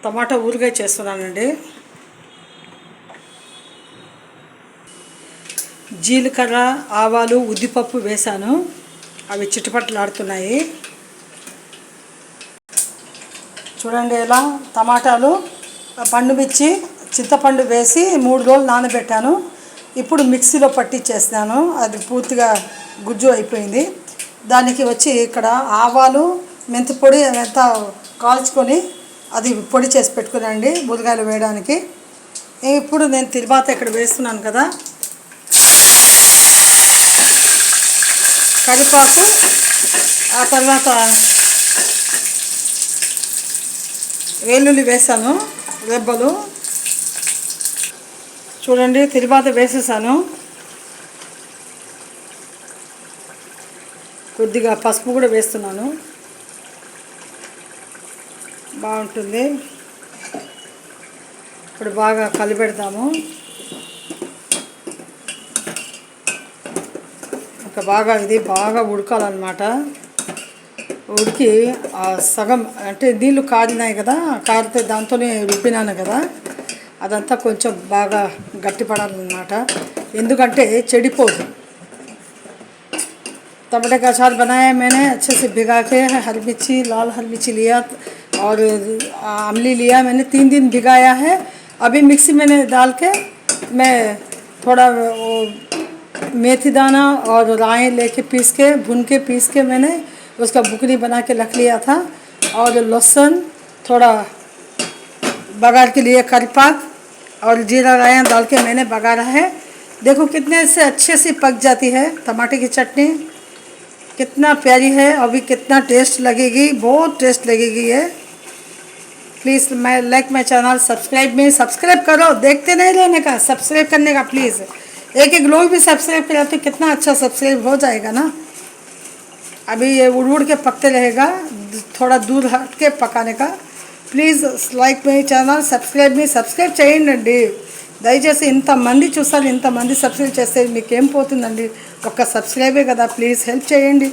టమాటా ఊరగాయ చేస్తున్నానండి. జీలకర్ర, ఆవాలు, ఉద్దిపప్పు వేసాను. అవి చిటపటలాడుతున్నాయి. చూడండి ఎలా టమాటాలు, పండుమిర్చి, చింతపండు వేసి 3 రోజులు నానబెట్టాను. ఇప్పుడు మిక్సీలో పట్టించేస్తున్నాను. అది పూర్తిగా గుజ్జు అయిపోయింది. దానికి వచ్చి ఇక్కడ ఆవాలు, మెంతి పొడి అంతా కాల్చుకొని అది పొడి చేసి పెట్టుకునండి ఊరగాయలు వేయడానికి. ఇప్పుడు నేను తిరువాత ఇక్కడ వేస్తున్నాను కదా, కరివేపాకు, ఆ తర్వాత వెల్లుల్లి వేసాను, రెబ్బలు. చూడండి తిరువాత వేసేసాను. కొద్దిగా పసుపు కూడా వేస్తున్నాను, బాగుంటుంది. ఇప్పుడు బాగా కలిపెడతాము. ఇంకా ఇది బాగా ఉడకాలన్నమాట. ఉడికి సగం అంటే నీళ్ళు కారినాయి కదా, కారితే దాంతోనే రుబ్బినాను కదా, అదంతా కొంచెం బాగా గట్టిపడాలన్నమాట. ఎందుకంటే చెడిపోదు. टमाटर का अचार बनाया मैंने अच्छे से भिगा के. हरी मिर्ची, लाल हरी मिर्ची लिया और आमली लिया मैंने. 3 दिन भिगाया है. अभी मिक्सी में डाल के मैं थोड़ा वो मेथी दाना और राई लेके भून के पीस के मैंने उसका बुकनी बना के रख लिया था. और लहसुन थोड़ा बघार के लिए करीपाक और जीरा राई डाल के मैंने बघारा है. देखो कितने से अच्छे से पक जाती है टमाटर की चटनी. कितना प्यारी है. अभी कितना टेस्ट लगेगी, बहुत टेस्ट लगेगी ये. प्लीज़ मैं लाइक माई चैनल, सब्सक्राइब करो. देखते नहीं रहने का, सब्सक्राइब करने का प्लीज़. एक लोग भी सब्सक्राइब करें तो कितना अच्छा सब्सक्राइब हो जाएगा ना. अभी ये उड़ के पकते रहेगा, थोड़ा दूर हट के पकाने का. Please like my channel, subscribe చేయండి. దయచేసి ఇంతమంది చూస్తారు, ఇంతమంది సబ్స్క్రైబ్ చేస్తే మీకేం పోతుందండి, ఒక్క సబ్స్క్రైబే కదా. ప్లీజ్ హెల్ప్ చేయండి.